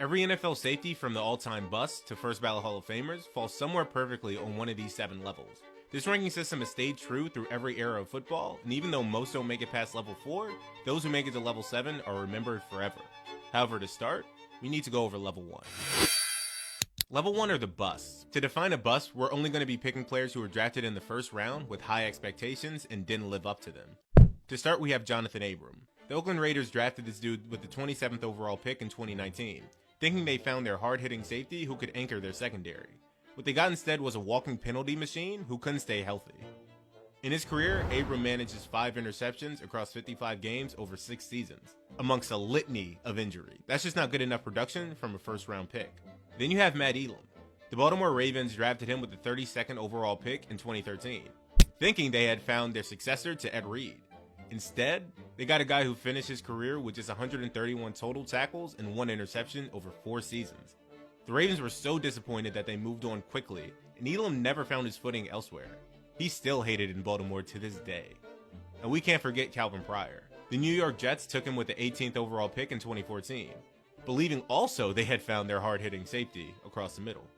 Every NFL safety from the all-time busts to first ballot Hall of Famers falls somewhere perfectly on one of these 7 levels. This ranking system has stayed true through every era of football, and even though most don't make it past level 4, those who make it to level 7 are remembered forever. However, to start, we need to go over level 1. Level 1 are the busts. To define a bust, we're only going to be picking players who were drafted in the first round with high expectations and didn't live up to them. To start, we have Jonathan Abram. The Oakland Raiders drafted this dude with the 27th overall pick in 2019, thinking they found their hard-hitting safety who could anchor their secondary. What they got instead was a walking penalty machine who couldn't stay healthy. In his career, Abram manages 5 interceptions across 55 games over 6 seasons, amongst a litany of injury. That's just not good enough production from a first-round pick. Then you have Matt Elam. The Baltimore Ravens drafted him with the 32nd overall pick in 2013, thinking they had found their successor to Ed Reed. Instead, they got a guy who finished his career with just 131 total tackles and 1 interception over 4 seasons. The Ravens were so disappointed that they moved on quickly, and Elam never found his footing elsewhere. He's still hated in Baltimore to this day. And we can't forget Calvin Pryor. The New York Jets took him with the 18th overall pick in 2014, believing also they had found their hard-hitting safety across the middle.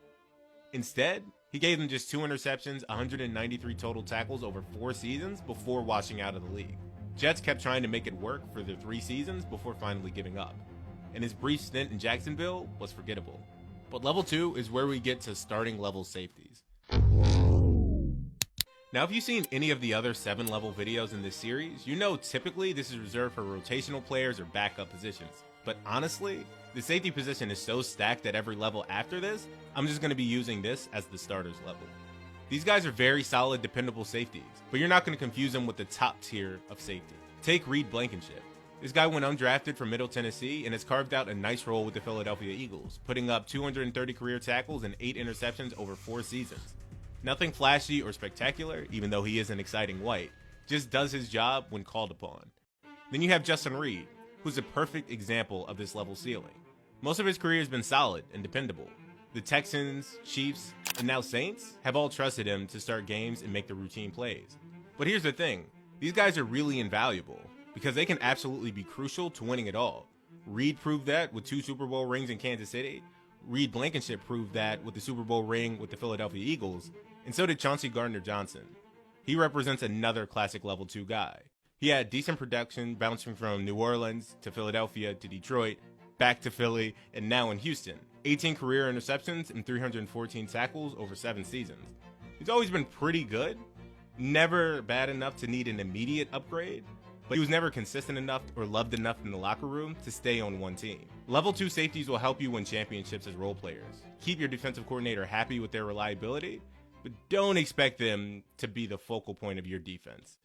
Instead, he gave them just 2 interceptions, 193 total tackles over 4 seasons before washing out of the league. Jets kept trying to make it work for their 3 seasons before finally giving up, and his brief stint in Jacksonville was forgettable. But level 2 is where we get to starting level safeties. Now, if you've seen any of the other 7 level videos in this series, you know typically this is reserved for rotational players or backup positions. But honestly, the safety position is so stacked at every level after this, I'm just going to be using this as the starters level. These guys are very solid, dependable safeties, but you're not going to confuse them with the top tier of safety. Take Reed Blankenship. This guy went undrafted from Middle Tennessee and has carved out a nice role with the Philadelphia Eagles, putting up 230 career tackles and 8 interceptions over 4 seasons. Nothing flashy or spectacular, even though he is an exciting white, just does his job when called upon. Then you have Justin Reed, who's a perfect example of this level ceiling. Most of his career has been solid and dependable. The Texans, Chiefs, and now Saints have all trusted him to start games and make the routine plays. But here's the thing, these guys are really invaluable because they can absolutely be crucial to winning it all. Reed proved that with 2 Super Bowl rings in Kansas City. Reed Blankenship proved that with the Super Bowl ring with the Philadelphia Eagles, and so did Chauncey Gardner-Johnson. He represents another classic level 2 guy. He had decent production bouncing from New Orleans to Philadelphia to Detroit, back to Philly, and now in Houston. 18 career interceptions and 314 tackles over 7 seasons. He's always been pretty good, never bad enough to need an immediate upgrade, but he was never consistent enough or loved enough in the locker room to stay on one team. Level 2 safeties will help you win championships as role players. Keep your defensive coordinator happy with their reliability, but don't expect them to be the focal point of your defense.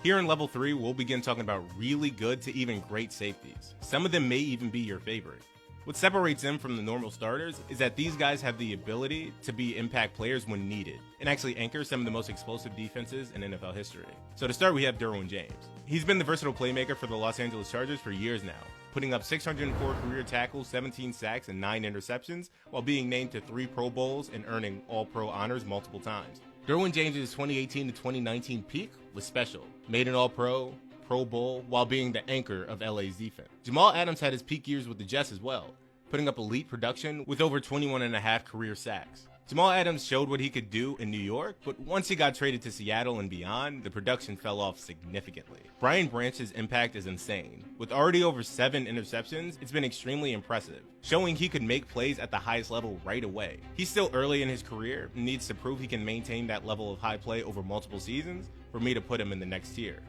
Here in level 3, we'll begin talking about really good to even great safeties. Some of them may even be your favorite. What separates them from the normal starters is that these guys have the ability to be impact players when needed, and actually anchor some of the most explosive defenses in NFL history. So to start, we have Derwin James. He's been the versatile playmaker for the Los Angeles Chargers for years now, putting up 604 career tackles, 17 sacks, and 9 interceptions, while being named to 3 Pro Bowls and earning All-Pro honors multiple times. Derwin James' 2018 to 2019 peak was special. Made an All-Pro, Pro Bowl, while being the anchor of LA's defense. Jamal Adams had his peak years with the Jets as well, putting up elite production with over 21.5 career sacks. Jamal Adams showed what he could do in New York, but once he got traded to Seattle and beyond, the production fell off significantly. Brian Branch's impact is insane. With already over 7 interceptions, it's been extremely impressive, showing he could make plays at the highest level right away. He's still early in his career and needs to prove he can maintain that level of high play over multiple seasons for me to put him in the next tier.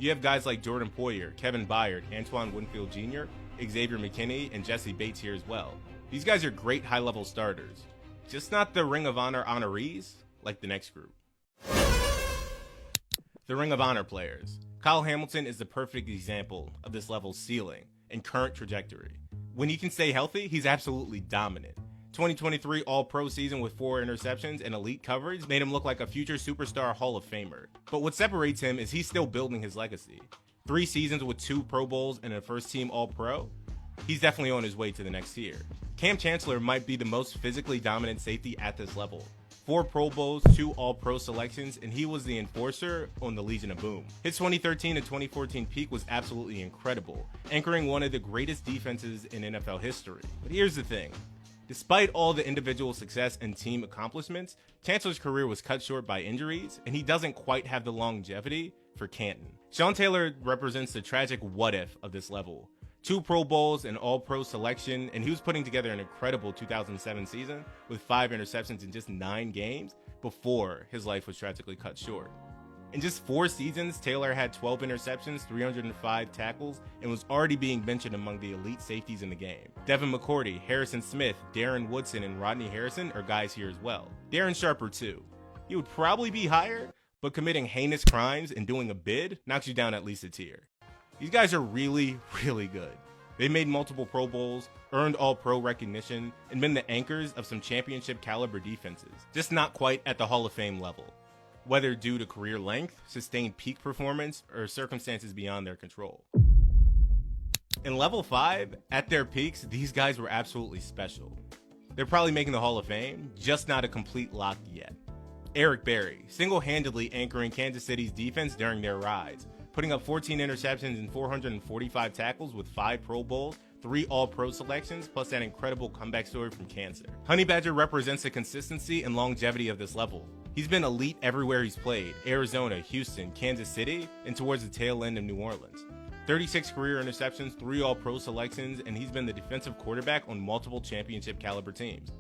You have guys like Jordan Poyer, Kevin Byard, Antoine Winfield Jr., Xavier McKinney, and Jesse Bates here as well. These guys are great high-level starters, just not the Ring of Honor honorees like the next group. The Ring of Honor players. Kyle Hamilton is the perfect example of this level's ceiling and current trajectory. When he can stay healthy, he's absolutely dominant. 2023 All-Pro season with 4 interceptions and elite coverage made him look like a future superstar Hall of Famer. But what separates him is he's still building his legacy. 3 seasons with 2 Pro Bowls and a first-team All-Pro, he's definitely on his way to the next tier. Cam Chancellor might be the most physically dominant safety at this level. 4 Pro Bowls, 2 All-Pro selections, and he was the enforcer on the Legion of Boom. His 2013 to 2014 peak was absolutely incredible, anchoring one of the greatest defenses in NFL history. But here's the thing. Despite all the individual success and team accomplishments, Chancellor's career was cut short by injuries, and he doesn't quite have the longevity for Canton. Sean Taylor represents the tragic what-if of this level. 2 Pro Bowls, an All-Pro selection, and he was putting together an incredible 2007 season with 5 interceptions in just 9 games before his life was tragically cut short. In just 4 seasons, Taylor had 12 interceptions, 305 tackles, and was already being mentioned among the elite safeties in the game. Devin McCourty, Harrison Smith, Darren Woodson, and Rodney Harrison are guys here as well. Darren Sharper too. He would probably be higher, but committing heinous crimes and doing a bid knocks you down at least a tier. These guys are really, really good. They made multiple Pro Bowls, earned All-Pro recognition, and been the anchors of some championship caliber defenses, just not quite at the Hall of Fame level, whether due to career length, sustained peak performance, or circumstances beyond their control. In level 5, at their peaks, these guys were absolutely special. They're probably making the Hall of Fame, just not a complete lock yet. Eric Berry, single-handedly anchoring Kansas City's defense during their rise, putting up 14 interceptions and 445 tackles with 5 Pro Bowls, 3 All-Pro selections, plus that incredible comeback story from cancer. Honey Badger represents the consistency and longevity of this level. He's been elite everywhere he's played: Arizona, Houston, Kansas City, and towards the tail end of New Orleans. 36 career interceptions, 3 All-Pro selections, and he's been the defensive quarterback on multiple championship caliber teams.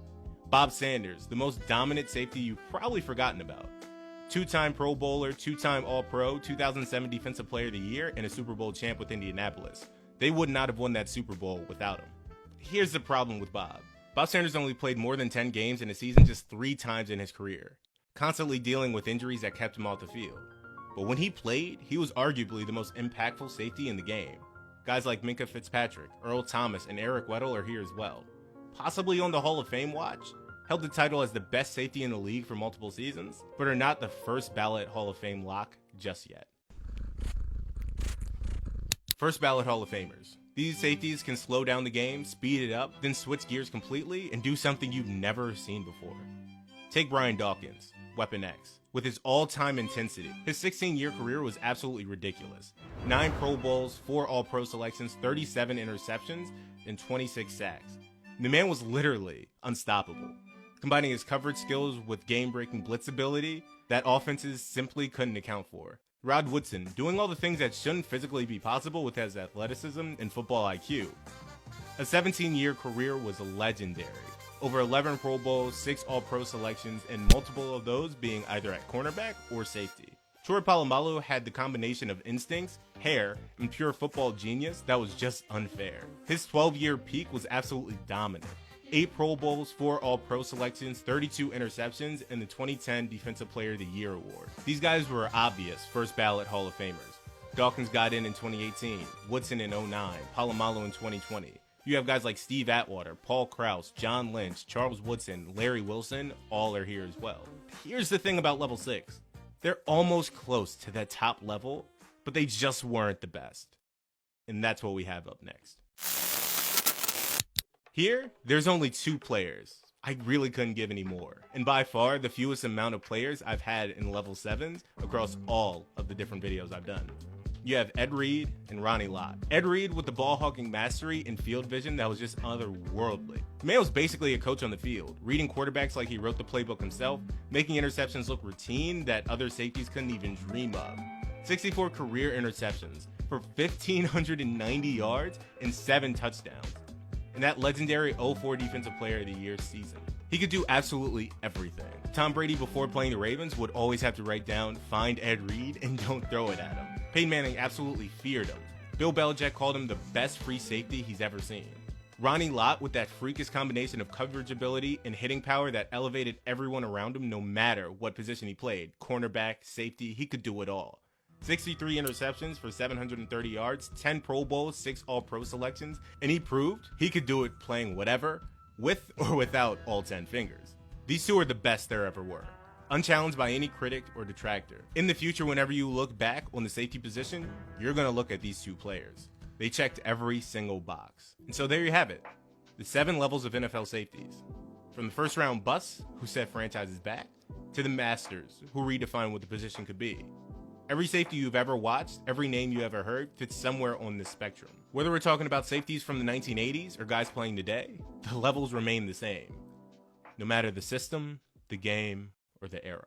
Bob Sanders, the most dominant safety you've probably forgotten about. 2-time Pro Bowler, 2-time All-Pro, 2007 Defensive Player of the Year, and a Super Bowl champ with Indianapolis. They would not have won that Super Bowl without him. Here's the problem with Bob. Bob Sanders only played more than 10 games in a season just 3 times in his career, constantly dealing with injuries that kept him off the field. But when he played, he was arguably the most impactful safety in the game. Guys like Minkah Fitzpatrick, Earl Thomas, and Eric Weddle are here as well. Possibly on the Hall of Fame watch, held the title as the best safety in the league for multiple seasons, but are not the first ballot Hall of Fame lock just yet. First ballot Hall of Famers. These safeties can slow down the game, speed it up, then switch gears completely and do something you've never seen before. Take Brian Dawkins, Weapon X. With his all-time intensity, his 16-year career was absolutely ridiculous. 9 Pro Bowls, 4 All-Pro selections, 37 interceptions, and 26 sacks. The man was literally unstoppable, combining his coverage skills with game-breaking blitz ability that offenses simply couldn't account for. Rod Woodson, doing all the things that shouldn't physically be possible with his athleticism and football IQ. A 17-year career was legendary. Over 11 Pro Bowls, 6 All-Pro selections, and multiple of those being either at cornerback or safety. Troy Polamalu had the combination of instincts, hair, and pure football genius that was just unfair. His 12-year peak was absolutely dominant. 8 Pro Bowls, 4 All-Pro selections, 32 interceptions, and the 2010 Defensive Player of the Year award. These guys were obvious first ballot Hall of Famers. Dawkins got in 2018, Woodson in 09, Polamalu in 2020. You have guys like Steve Atwater, Paul Krause, John Lynch, Charles Woodson, Larry Wilson, all are here as well. Here's the thing about level 6. They're almost close to that top level, but they just weren't the best. And that's what we have up next. Here, there's only 2 players. I really couldn't give any more. And by far, the fewest amount of players I've had in level 7s across all of the different videos I've done. You have Ed Reed and Ronnie Lott. Ed Reed with the ball-hawking mastery and field vision that was just otherworldly. The man was basically a coach on the field, reading quarterbacks like he wrote the playbook himself, making interceptions look routine that other safeties couldn't even dream of. 64 career interceptions for 1,590 yards and 7 touchdowns. In that legendary 04 Defensive Player of the Year season. He could do absolutely everything. Tom Brady, before playing the Ravens, would always have to write down, "Find Ed Reed and don't throw it at him." Peyton Manning absolutely feared him. Bill Belichick called him the best free safety he's ever seen. Ronnie Lott with that freakish combination of coverage ability and hitting power that elevated everyone around him no matter what position he played. Cornerback, safety, he could do it all. 63 interceptions for 730 yards, 10 Pro Bowls, 6 All-Pro selections, and he proved he could do it playing whatever, with or without all 10 fingers. These 2 are the best there ever were, unchallenged by any critic or detractor. In the future, whenever you look back on the safety position, you're going to look at these 2 players. They checked every single box. And so there you have it, the 7 levels of NFL safeties. from the first round busts, who set franchises back, to the masters, who redefine what the position could be. Every safety you've ever watched, every name you ever heard, fits somewhere on this spectrum. Whether we're talking about safeties from the 1980s or guys playing today, the levels remain the same. No matter the system, the game, or the era.